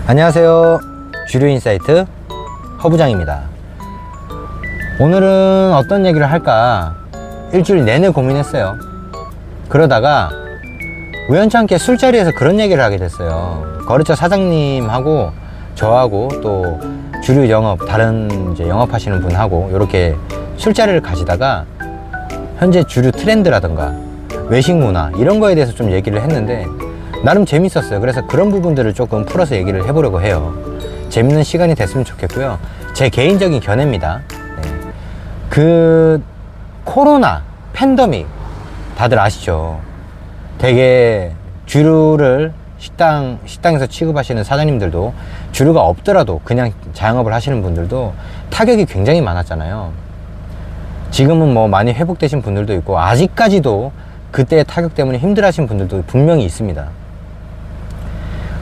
안녕하세요. 주류인사이트 허부장입니다. 오늘은 어떤 얘기를 할까 일주일 내내 고민했어요. 그러다가 우연찮게 술자리에서 그런 얘기를 하게 됐어요. 거래처 사장님하고 저하고 또 주류 영업, 다른 이제 영업하시는 분하고 이렇게 술자리를 가시다가 현재 주류 트렌드라든가 외식 문화 이런 거에 대해서 좀 얘기를 했는데 나름 재밌었어요. 그래서 그런 부분들을 조금 풀어서 얘기를 해보려고 해요. 재밌는 시간이 됐으면 좋겠고요. 제 개인적인 견해입니다. 네. 그 코로나 팬데믹 다들 아시죠? 되게 주류를 식당에서 취급하시는 사장님들도 주류가 없더라도 그냥 자영업을 하시는 분들도 타격이 굉장히 많았잖아요. 지금은 뭐 많이 회복되신 분들도 있고 아직까지도 그때의 타격 때문에 힘들어하시는 분들도 분명히 있습니다.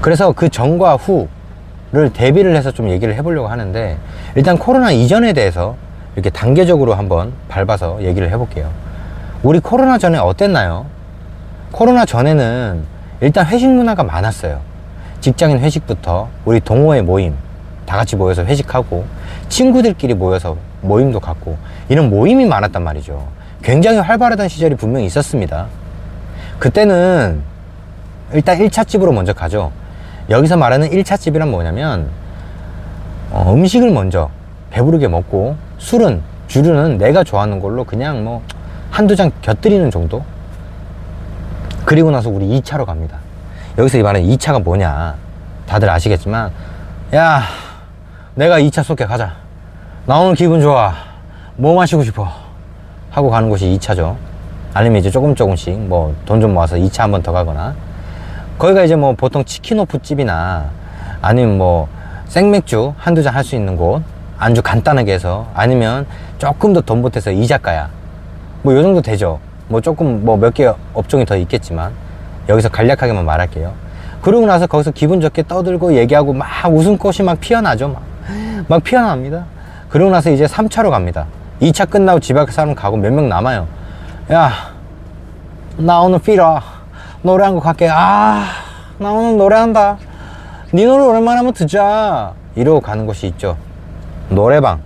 그래서 그 전과 후를 대비를 해서 좀 얘기를 해보려고 하는데, 일단 코로나 이전에 대해서 이렇게 단계적으로 한번 밟아서 얘기를 해볼게요. 우리 코로나 전에 어땠나요? 코로나 전에는 일단 회식 문화가 많았어요. 직장인 회식부터 우리 동호회 모임 다 같이 모여서 회식하고 친구들끼리 모여서 모임도 갖고 이런 모임이 많았단 말이죠. 굉장히 활발하던 시절이 분명히 있었습니다. 그때는 일단 1차 집으로 먼저 가죠. 여기서 말하는 1차 집이란 뭐냐면 음식을 먼저 배부르게 먹고 주류는 내가 좋아하는 걸로 그냥 뭐 한두 잔 곁들이는 정도. 그리고 나서 우리 2차로 갑니다. 여기서 이 말하는 2차가 뭐냐 다들 아시겠지만, 야 내가 2차 쏠게, 가자, 나 오늘 기분 좋아, 뭐 마시고 싶어 하고 가는 곳이 2차죠. 아니면 이제 조금씩 뭐 돈 좀 모아서 2차 한 번 더 가거나, 거기가 이제 뭐 보통 치킨오프 집이나 아니면 뭐 생맥주 한두 잔 할 수 있는 곳, 안주 간단하게 해서, 아니면 조금 더 돈 보태서 이자카야 뭐 요 정도 되죠. 뭐 조금 뭐 몇 개 업종이 더 있겠지만 여기서 간략하게만 말할게요. 그러고 나서 거기서 기분 좋게 떠들고 얘기하고 막 웃음꽃이 막 피어나죠. 막 피어납니다. 그러고 나서 이제 3차로 갑니다. 2차 끝나고 집 앞에 사람 가고 몇 명 남아요. 야, 나 오늘 필요 노래 한 곡 할게. 나 오늘 노래한다. 네 노래 오랜만에 한번 듣자. 이러고 가는 곳이 있죠. 노래방.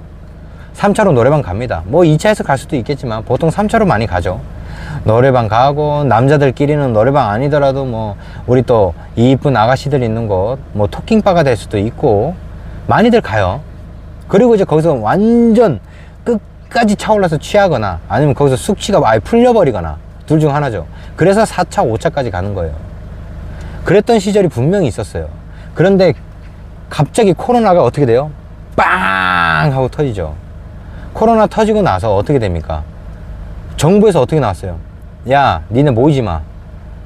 3차로 노래방 갑니다. 뭐 2차에서 갈 수도 있겠지만 보통 3차로 많이 가죠. 노래방 가고, 남자들끼리는 노래방 아니더라도 뭐 우리 또 이쁜 아가씨들 있는 곳, 뭐 토킹바가 될 수도 있고 많이들 가요. 그리고 이제 거기서 완전 끝까지 차올라서 취하거나 아니면 거기서 숙취가 아예 풀려버리거나 둘 중 하나죠. 그래서 4차, 5차까지 가는 거예요. 그랬던 시절이 분명히 있었어요. 그런데 갑자기 코로나가 어떻게 돼요? 빵 하고 터지죠. 코로나 터지고 나서 어떻게 됩니까? 정부에서 어떻게 나왔어요? 야, 니네 모이지 마.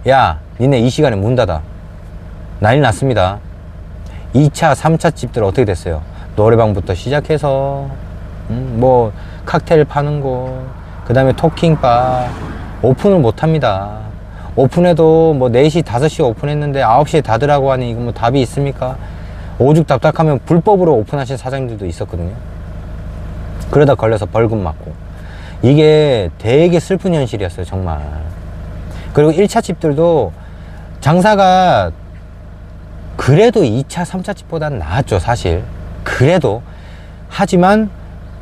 야, 니네 이 시간에 문 닫아. 난리 났습니다. 2차, 3차 집들 어떻게 됐어요? 노래방부터 시작해서 뭐 칵테일 파는 곳, 그 다음에 토킹바 오픈을 못 합니다. 오픈해도 뭐 4시, 5시 오픈했는데 9시에 닫으라고 하니 이거 뭐 답이 있습니까? 오죽 답답하면 불법으로 오픈하신 사장님들도 있었거든요. 그러다 걸려서 벌금 맞고. 이게 되게 슬픈 현실이었어요, 정말. 그리고 1차 집들도 장사가 그래도 2차, 3차 집보다는 나았죠, 사실. 그래도. 하지만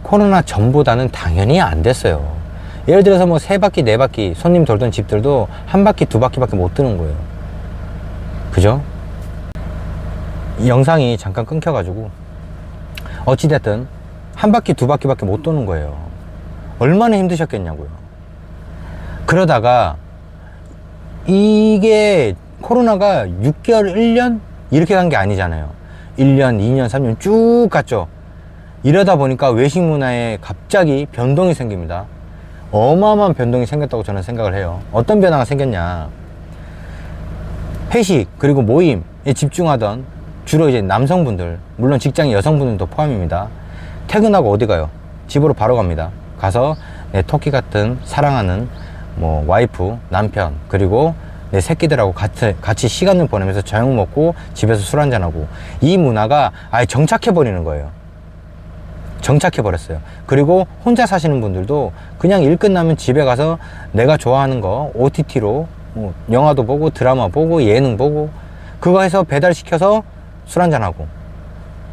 코로나 전보다는 당연히 안 됐어요. 예를 들어서 뭐 3바퀴, 4바퀴 손님 돌던 집들도 1바퀴, 2바퀴밖에 못 드는 거예요. 그죠? 이 영상이 잠깐 끊겨가지고 어찌됐든 1바퀴, 2바퀴밖에 못 도는 거예요. 얼마나 힘드셨겠냐고요. 그러다가 이게 코로나가 6개월, 1년 이렇게 간 게 아니잖아요. 1년, 2년, 3년 쭉 갔죠. 이러다 보니까 외식 문화에 갑자기 변동이 생깁니다. 어마어마한 변동이 생겼다고 저는 생각을 해요. 어떤 변화가 생겼냐. 회식 그리고 모임에 집중하던 주로 이제 남성분들, 물론 직장인 여성분들도 포함입니다. 퇴근하고 어디 가요? 집으로 바로 갑니다. 가서 내 토끼 같은 사랑하는 뭐 와이프, 남편, 그리고 내 새끼들하고 같이 시간을 보내면서 저녁 먹고 집에서 술 한잔하고, 이 문화가 아예 정착해 버리는 거예요. 정착해 버렸어요. 그리고 혼자 사시는 분들도 그냥 일 끝나면 집에 가서 내가 좋아하는 거 OTT로 뭐 영화도 보고 드라마 보고 예능 보고 그거 해서 배달시켜서 술 한잔하고.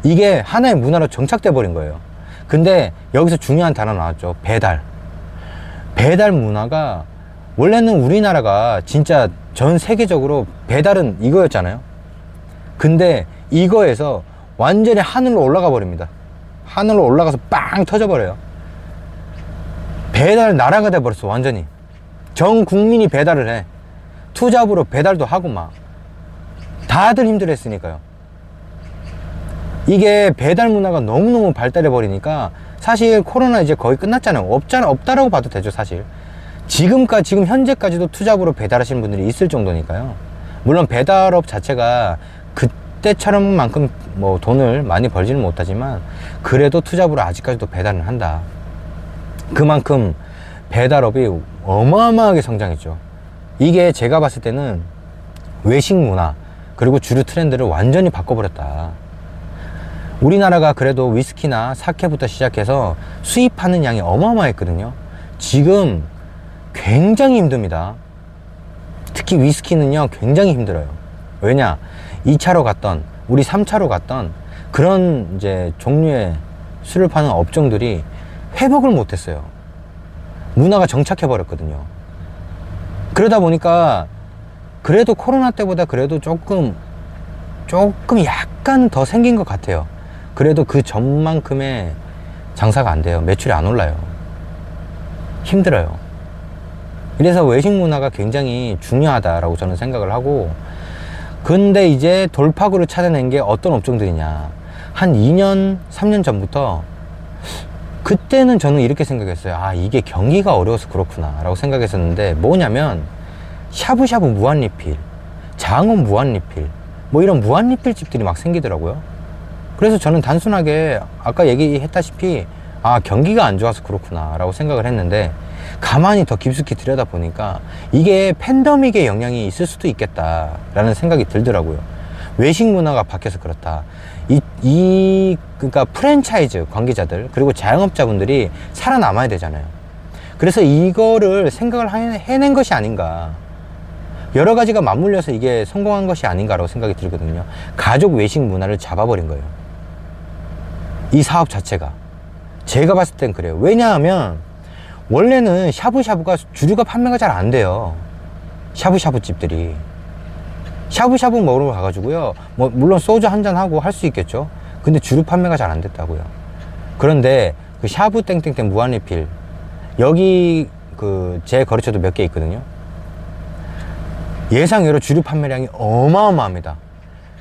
이게 하나의 문화로 정착돼 버린 거예요. 근데 여기서 중요한 단어 나왔죠. 배달. 배달 문화가, 원래는 우리나라가 진짜 전 세계적으로 배달은 이거였잖아요. 근데 이거에서 완전히 하늘로 올라가 버립니다. 하늘로 올라가서 빵 터져 버려요. 배달 나라가 돼 버렸어. 완전히 전 국민이 배달을 해. 투잡으로 배달도 하고 막 다들 힘들었으니까요. 이게 배달 문화가 너무너무 발달해 버리니까 사실 코로나 이제 거의 끝났잖아요. 없다라고 봐도 되죠. 사실 지금 현재까지도 투잡으로 배달하시는 분들이 있을 정도니까요. 물론 배달업 자체가 그때처럼만큼 뭐 돈을 많이 벌지는 못하지만 그래도 투잡으로 아직까지도 배달을 한다. 그만큼 배달업이 어마어마하게 성장했죠. 이게 제가 봤을 때는 외식 문화 그리고 주류 트렌드를 완전히 바꿔버렸다. 우리나라가 그래도 위스키나 사케부터 시작해서 수입하는 양이 어마어마했거든요. 지금 굉장히 힘듭니다. 특히 위스키는요 굉장히 힘들어요. 왜냐, 2차로 갔던 우리 3차로 갔던 그런 이제 종류의 술을 파는 업종들이 회복을 못했어요. 문화가 정착해 버렸거든요. 그러다 보니까 그래도 코로나 때보다 그래도 조금 약간 더 생긴 것 같아요. 그래도 그 전만큼의 장사가 안 돼요. 매출이 안 올라요. 힘들어요. 그래서 외식 문화가 굉장히 중요하다라고 저는 생각을 하고, 근데 이제 돌파구를 찾아낸 게 어떤 업종들이냐. 한 2년, 3년 전부터 그때는 저는 이렇게 생각했어요. 아, 이게 경기가 어려워서 그렇구나 라고 생각했었는데, 뭐냐면 샤브샤브 무한리필, 장어 무한리필, 뭐 이런 무한리필 집들이 막 생기더라고요. 그래서 저는 단순하게 아까 얘기했다시피 아, 경기가 안 좋아서 그렇구나 라고 생각을 했는데, 가만히 더 깊숙이 들여다보니까 이게 팬데믹의 영향이 있을 수도 있겠다 라는 생각이 들더라고요. 외식 문화가 바뀌어서 그렇다. 그러니까 프랜차이즈 관계자들 그리고 자영업자분들이 살아남아야 되잖아요. 그래서 이거를 생각을 해낸 것이 아닌가, 여러 가지가 맞물려서 이게 성공한 것이 아닌가라고 생각이 들거든요. 가족 외식 문화를 잡아버린 거예요. 이 사업 자체가 제가 봤을 땐 그래요. 왜냐하면 원래는 샤브샤브가 주류가 판매가 잘 안 돼요. 샤브샤브 집들이 샤브샤브 먹으러 가가지고요, 뭐 물론 소주 한잔 하고 할 수 있겠죠. 근데 주류 판매가 잘 안 됐다고요. 그런데 그 샤브 땡땡땡 무한리필, 여기 그 제 거래처도 몇 개 있거든요. 예상외로 주류 판매량이 어마어마합니다.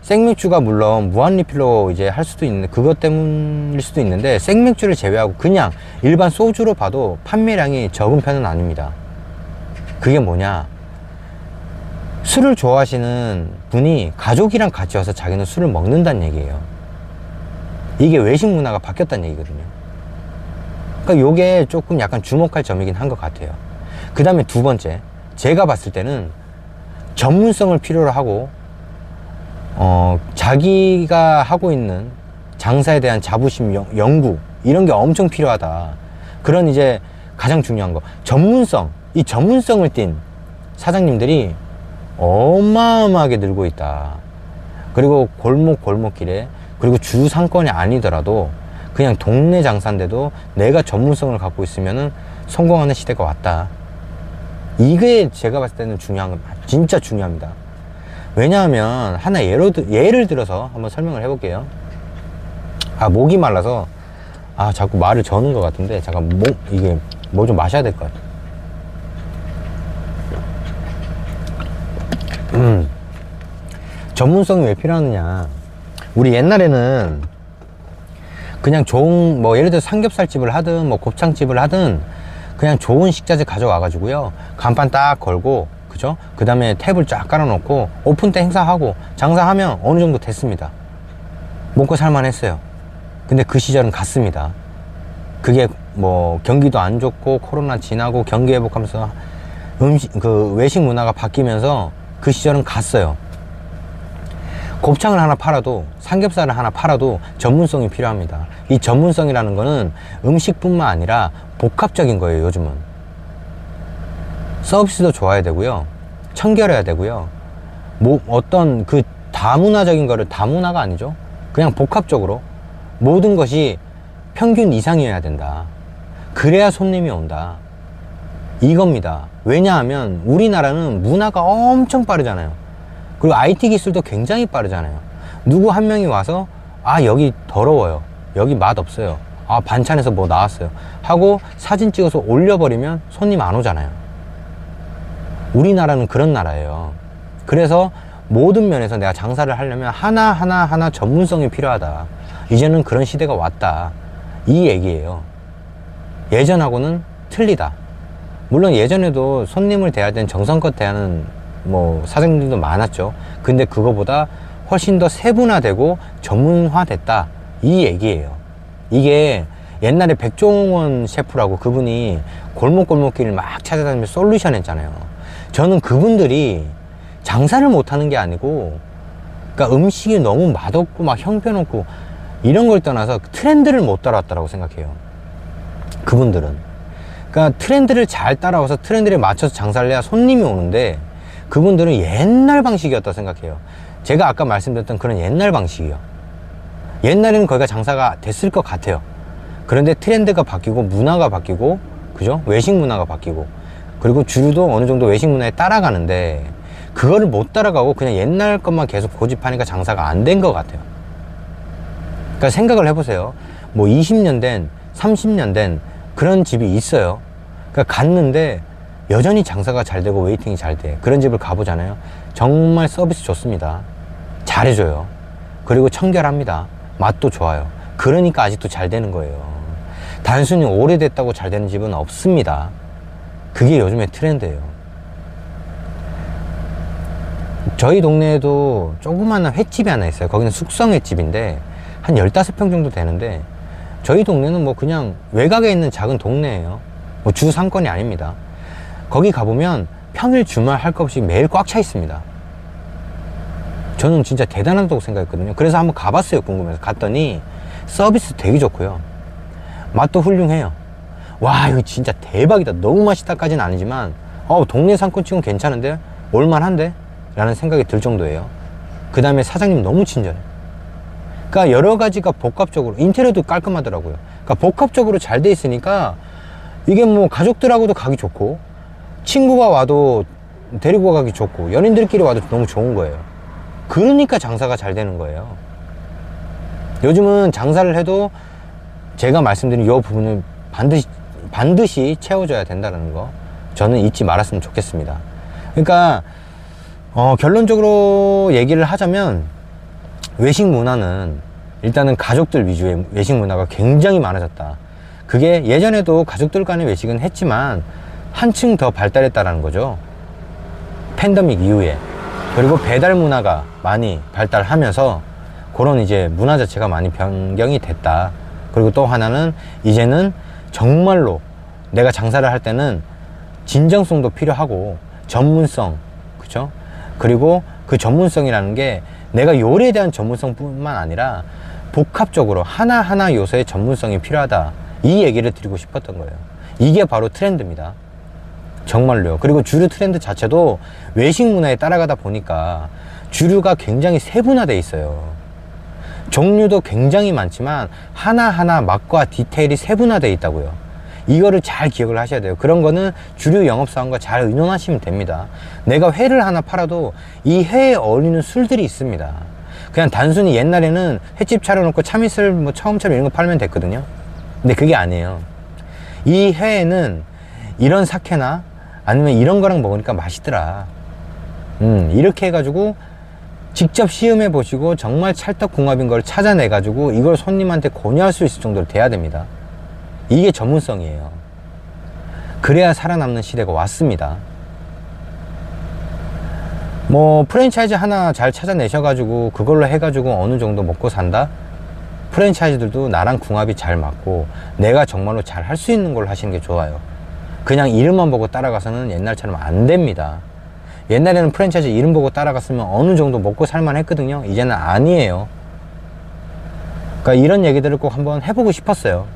생맥주가 물론 무한리필로 이제 할 수도 있는데, 그것 때문일 수도 있는데, 생맥주를 제외하고 그냥 일반 소주로 봐도 판매량이 적은 편은 아닙니다. 그게 뭐냐, 술을 좋아하시는 분이 가족이랑 같이 와서 자기는 술을 먹는다는 얘기예요. 이게 외식 문화가 바뀌었다는 얘기거든요. 그러니까 요게 조금 약간 주목할 점이긴 한 것 같아요. 그 다음에 두 번째, 제가 봤을 때는 전문성을 필요로 하고 자기가 하고 있는 장사에 대한 자부심, 연구, 이런 게 엄청 필요하다. 그런 이제 가장 중요한 거, 전문성. 이 전문성을 띈 사장님들이 어마어마하게 늘고 있다. 그리고 골목길에, 그리고 주 상권이 아니더라도 그냥 동네 장사인데도 내가 전문성을 갖고 있으면은 성공하는 시대가 왔다. 이게 제가 봤을 때는 진짜 중요합니다. 왜냐하면 하나 예를 들어서 한번 설명을 해볼게요. 아, 목이 말라서 자꾸 말을 저는 것 같은데, 잠깐 이게 뭐 좀 마셔야 될 것 같아요. 전문성이 왜 필요하느냐. 우리 옛날에는 그냥 좋은, 뭐 예를 들어 삼겹살집을 하든 뭐 곱창집을 하든 그냥 좋은 식자재 가져와 가지고요, 간판 딱 걸고, 그죠? 그 다음에 탭을 쫙 깔아놓고 오픈 때 행사하고 장사하면 어느 정도 됐습니다. 먹고 살만 했어요. 근데 그 시절은 갔습니다. 그게 뭐 경기도 안 좋고 코로나 지나고 경기 회복하면서 그 외식 문화가 바뀌면서 그 시절은 갔어요. 곱창을 하나 팔아도, 삼겹살을 하나 팔아도 전문성이 필요합니다. 이 전문성이라는 거는 음식뿐만 아니라 복합적인 거예요. 요즘은 서비스도 좋아야 되고요, 청결해야 되고요, 뭐 어떤 그 다문화적인 거를, 다문화가 아니죠. 그냥 복합적으로 모든 것이 평균 이상이어야 된다. 그래야 손님이 온다. 이겁니다. 왜냐하면 우리나라는 문화가 엄청 빠르잖아요. 그리고 IT 기술도 굉장히 빠르잖아요. 누구 한 명이 와서 아 여기 더러워요, 여기 맛 없어요, 아 반찬에서 뭐 나왔어요 하고 사진 찍어서 올려버리면 손님 안 오잖아요. 우리나라는 그런 나라예요. 그래서 모든 면에서 내가 장사를 하려면 하나하나 전문성이 필요하다. 이제는 그런 시대가 왔다, 이 얘기예요. 예전하고는 틀리다. 물론 예전에도 손님을 대할 땐 정성껏 대하는 뭐 사장님들도 많았죠. 근데 그거보다 훨씬 더 세분화되고 전문화됐다, 이 얘기예요. 이게 옛날에 백종원 셰프라고, 그분이 골목골목길을 막 찾아다니면서 솔루션 했잖아요. 저는 그분들이 장사를 못하는 게 아니고, 그러니까 음식이 너무 맛없고 막 형편없고 이런 걸 떠나서 트렌드를 못 따라왔다고 생각해요. 그분들은. 그러니까 트렌드를 잘 따라와서 트렌드에 맞춰서 장사를 해야 손님이 오는데, 그분들은 옛날 방식이었다 생각해요. 제가 아까 말씀드렸던 그런 옛날 방식이요. 옛날에는 거기가 장사가 됐을 것 같아요. 그런데 트렌드가 바뀌고 문화가 바뀌고, 그죠? 외식 문화가 바뀌고, 그리고 주류도 어느 정도 외식 문화에 따라가는데, 그거를 못 따라가고 그냥 옛날 것만 계속 고집하니까 장사가 안 된 것 같아요. 그러니까 생각을 해보세요. 뭐 20년 된, 30년 된 그런 집이 있어요. 그러니까 갔는데 여전히 장사가 잘 되고 웨이팅이 잘 돼. 그런 집을 가보잖아요. 정말 서비스 좋습니다. 잘해줘요. 그리고 청결합니다. 맛도 좋아요. 그러니까 아직도 잘 되는 거예요. 단순히 오래됐다고 잘 되는 집은 없습니다. 그게 요즘의 트렌드예요. 저희 동네에도 조그마한 횟집이 하나 있어요. 거기는 숙성 횟집인데 한 15평 정도 되는데, 저희 동네는 뭐 그냥 외곽에 있는 작은 동네예요. 뭐 주 상권이 아닙니다. 거기 가보면 평일 주말 할 것 없이 매일 꽉 차 있습니다. 저는 진짜 대단하다고 생각했거든요. 그래서 한번 가봤어요. 궁금해서 갔더니 서비스 되게 좋고요, 맛도 훌륭해요. 와 이거 진짜 대박이다, 너무 맛있다까지는 아니지만 동네 상권 치고는 괜찮은데, 올만한데? 라는 생각이 들 정도예요. 그 다음에 사장님 너무 친절해. 그러니까 여러 가지가 복합적으로, 인테리어도 깔끔하더라고요. 그러니까 복합적으로 잘 돼 있으니까 이게 뭐 가족들하고도 가기 좋고, 친구가 와도 데리고 가기 좋고, 연인들끼리 와도 너무 좋은 거예요. 그러니까 장사가 잘 되는 거예요. 요즘은 장사를 해도 제가 말씀드린 이 부분을 반드시 채워줘야 된다는 거, 저는 잊지 말았으면 좋겠습니다. 그러니까 결론적으로 얘기를 하자면, 외식 문화는 일단은 가족들 위주의 외식 문화가 굉장히 많아졌다. 그게 예전에도 가족들 간의 외식은 했지만 한층 더 발달했다라는 거죠. 팬데믹 이후에. 그리고 배달 문화가 많이 발달하면서 그런 이제 문화 자체가 많이 변경이 됐다. 그리고 또 하나는 이제는 정말로 내가 장사를 할 때는 진정성도 필요하고 전문성, 그쵸? 그리고 그 전문성이라는 게 내가 요리에 대한 전문성뿐만 아니라 복합적으로 하나하나 요소의 전문성이 필요하다, 이 얘기를 드리고 싶었던 거예요. 이게 바로 트렌드입니다. 정말로요. 그리고 주류 트렌드 자체도 외식 문화에 따라가다 보니까 주류가 굉장히 세분화되어 있어요. 종류도 굉장히 많지만 하나하나 맛과 디테일이 세분화되어 있다고요. 이거를 잘 기억을 하셔야 돼요. 그런 거는 주류 영업사원과 잘 의논하시면 됩니다. 내가 회를 하나 팔아도 이 회에 어울리는 술들이 있습니다. 그냥 단순히 옛날에는 횟집 차려놓고 참이슬 뭐 처음처럼 이런 거 팔면 됐거든요. 근데 그게 아니에요. 이 회에는 이런 사케나 아니면 이런 거랑 먹으니까 맛있더라, 이렇게 해가지고 직접 시음해 보시고 정말 찰떡궁합인 걸 찾아내 가지고 이걸 손님한테 권유할 수 있을 정도로 돼야 됩니다. 이게 전문성이에요. 그래야 살아남는 시대가 왔습니다. 뭐 프랜차이즈 하나 잘 찾아내셔가지고 그걸로 해가지고 어느 정도 먹고 산다? 프랜차이즈들도 나랑 궁합이 잘 맞고 내가 정말로 잘 할 수 있는 걸 하시는 게 좋아요. 그냥 이름만 보고 따라가서는 옛날처럼 안 됩니다. 옛날에는 프랜차이즈 이름 보고 따라갔으면 어느 정도 먹고 살만 했거든요. 이제는 아니에요. 그러니까 이런 얘기들을 꼭 한번 해보고 싶었어요.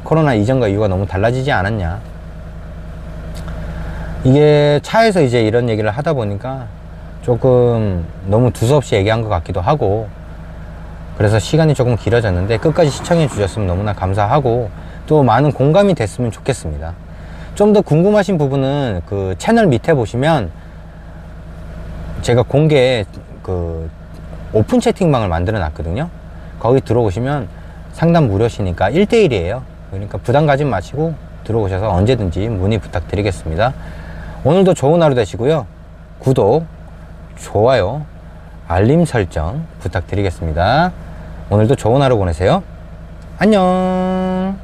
코로나 이전과 이후가 너무 달라지지 않았냐. 이게 차에서 이제 이런 얘기를 하다 보니까 조금 너무 두서없이 얘기한 것 같기도 하고, 그래서 시간이 조금 길어졌는데 끝까지 시청해 주셨으면 너무나 감사하고 또 많은 공감이 됐으면 좋겠습니다. 좀 더 궁금하신 부분은 그 채널 밑에 보시면 제가 공개 그 오픈 채팅방을 만들어 놨거든요. 거기 들어오시면 상담 무료시니까 1대1이에요. 그러니까 부담 가지 마시고 들어오셔서 언제든지 문의 부탁드리겠습니다. 오늘도 좋은 하루 되시고요. 구독, 좋아요, 알림 설정 부탁드리겠습니다. 오늘도 좋은 하루 보내세요. 안녕.